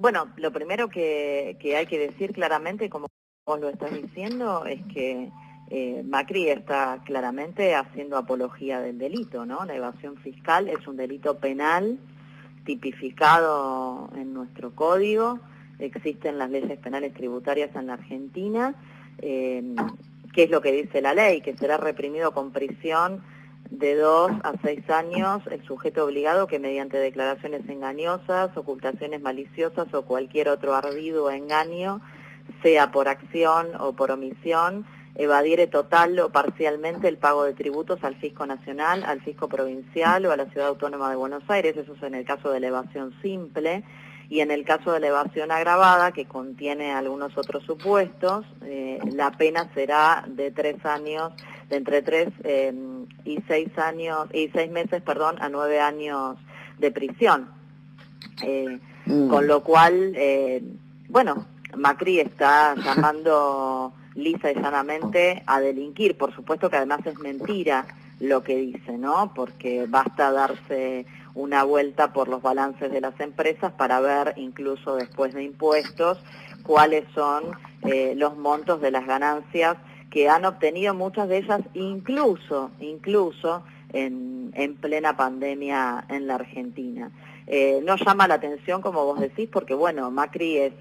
Bueno, lo primero que hay que decir claramente, como vos lo estás diciendo, es que Macri está claramente haciendo apología del delito, ¿no? La evasión fiscal es un delito penal tipificado en nuestro código, existen las leyes penales tributarias en la Argentina, ¿qué es lo que dice la ley? Que será reprimido con prisión de 2 a 6 años el sujeto obligado que mediante declaraciones engañosas, ocultaciones maliciosas o cualquier otro ardido o engaño, sea por acción o por omisión, evadiere total o parcialmente el pago de tributos al fisco nacional, al fisco provincial o a la Ciudad Autónoma de Buenos Aires. Eso es en el caso de la evasión simple. Y en el caso de la evasión agravada, que contiene algunos otros supuestos, la pena será de 3 años, de entre 3 y 6 años, y 6 meses, perdón, a 9 años de prisión. Con lo cual, bueno, Macri está llamando lisa y llanamente a delinquir. Por supuesto que además es mentira lo que dice, ¿no? Porque basta darse una vuelta por los balances de las empresas para ver, incluso después de impuestos, cuáles son los montos de las ganancias que han obtenido muchas de ellas, incluso en plena pandemia en la Argentina. No llama la atención, como vos decís, porque bueno, Macri es...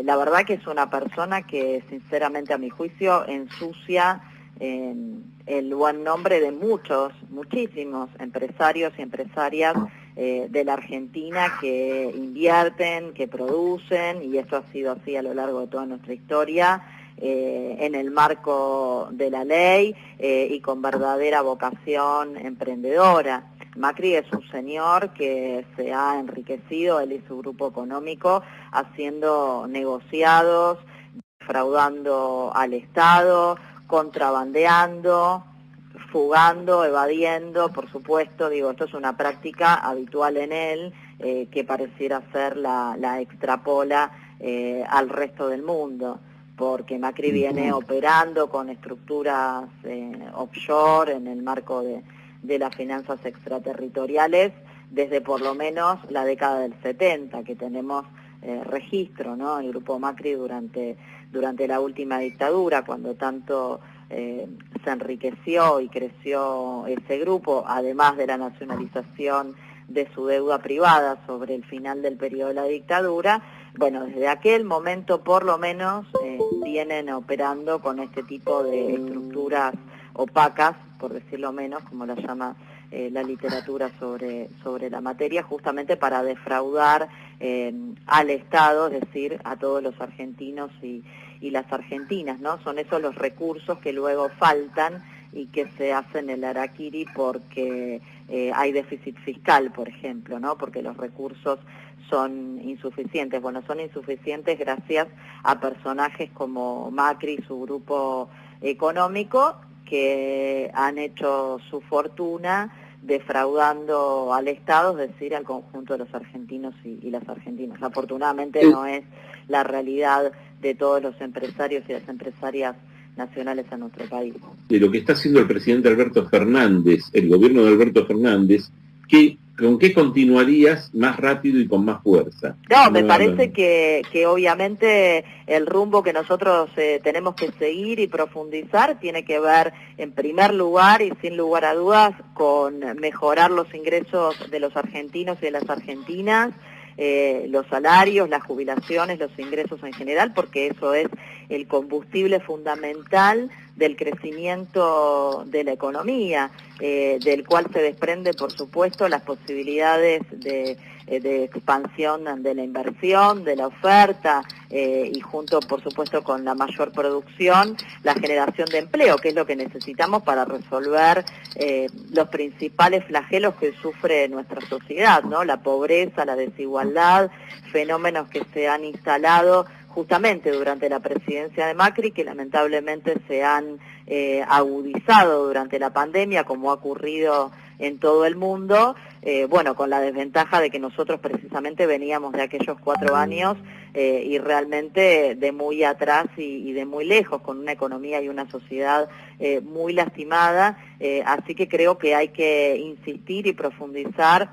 la verdad que es una persona que sinceramente a mi juicio ensucia el buen nombre de muchísimos empresarios y empresarias de la Argentina que invierten, que producen, y esto ha sido así a lo largo de toda nuestra historia, en el marco de la ley y con verdadera vocación emprendedora. Macri es un señor que se ha enriquecido, él y su grupo económico, haciendo negociados, defraudando al Estado, contrabandeando, fugando, evadiendo, por supuesto, digo, esto es una práctica habitual en él, que pareciera ser la extrapola al resto del mundo, porque Macri viene operando con estructuras offshore en el marco de las finanzas extraterritoriales desde por lo menos la década del 70, que tenemos registro, ¿no? El grupo Macri durante la última dictadura, cuando tanto se enriqueció y creció ese grupo, además de la nacionalización de su deuda privada sobre el final del periodo de la dictadura. Bueno, desde aquel momento por lo menos vienen operando con este tipo de estructuras opacas, por decirlo menos, como la llama la literatura sobre la materia, justamente para defraudar al Estado, es decir, a todos los argentinos y las argentinas, ¿no? Son esos los recursos que luego faltan y que se hacen el harakiri porque hay déficit fiscal, por ejemplo, ¿no? Porque los recursos son insuficientes. Bueno, son insuficientes gracias a personajes como Macri y su grupo económico, que han hecho su fortuna defraudando al Estado, es decir, al conjunto de los argentinos y las argentinas. Afortunadamente no es la realidad de todos los empresarios y las empresarias nacionales en nuestro país. De lo que está haciendo el presidente Alberto Fernández, el gobierno de Alberto Fernández, ¿con qué continuarías más rápido y con más fuerza? No, me parece que obviamente el rumbo que nosotros tenemos que seguir y profundizar tiene que ver, en primer lugar y sin lugar a dudas, con mejorar los ingresos de los argentinos y de las argentinas, los salarios, las jubilaciones, los ingresos en general, porque eso es el combustible fundamental del crecimiento de la economía, del cual se desprende, por supuesto, las posibilidades de expansión de la inversión, de la oferta, y junto, por supuesto, con la mayor producción, la generación de empleo, que es lo que necesitamos para resolver los principales flagelos que sufre nuestra sociedad, ¿no? La pobreza, la desigualdad, fenómenos que se han instalado justamente durante la presidencia de Macri, que lamentablemente se han agudizado durante la pandemia, como ha ocurrido en todo el mundo, bueno, con la desventaja de que nosotros precisamente veníamos de aquellos 4 años y realmente de muy atrás y de muy lejos, con una economía y una sociedad muy lastimada, así que creo que hay que insistir y profundizar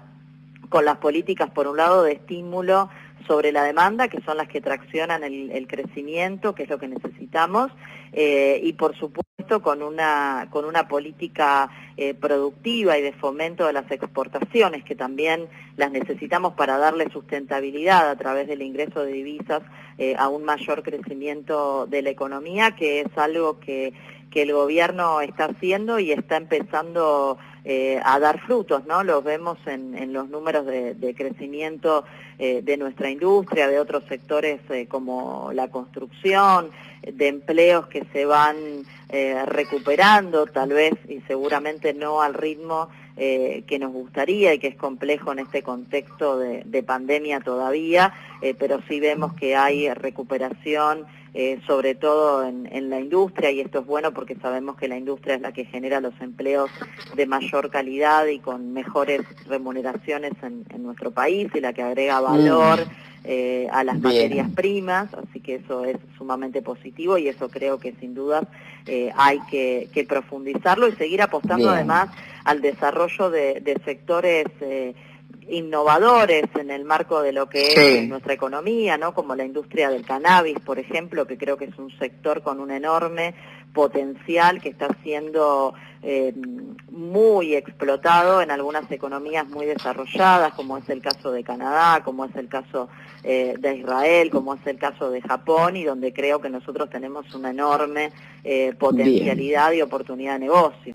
con las políticas, por un lado, de estímulo sobre la demanda, que son las que traccionan el crecimiento, que es lo que necesitamos, y por supuesto con una política productiva y de fomento de las exportaciones, que también las necesitamos para darle sustentabilidad a través del ingreso de divisas a un mayor crecimiento de la economía, que es algo que el gobierno está haciendo y está empezando a dar frutos, ¿no? Los vemos en los números de crecimiento de nuestra industria, de otros sectores como la construcción, de empleos que se van recuperando, tal vez y seguramente no al ritmo que nos gustaría y que es complejo en este contexto de pandemia todavía, pero sí vemos que hay recuperación, sobre todo en la industria, y esto es bueno porque sabemos que la industria es la que genera los empleos de mayor calidad y con mejores remuneraciones en nuestro país, y la que agrega valor a las materias primas, así que eso es sumamente positivo y eso creo que sin duda hay que profundizarlo y seguir apostando además al desarrollo de sectores innovadores en el marco de lo que es nuestra economía, ¿no? Como la industria del cannabis, por ejemplo, que creo que es un sector con un enorme potencial que está siendo muy explotado en algunas economías muy desarrolladas, como es el caso de Canadá, como es el caso de Israel, como es el caso de Japón, y donde creo que nosotros tenemos una enorme potencialidad y oportunidad de negocio.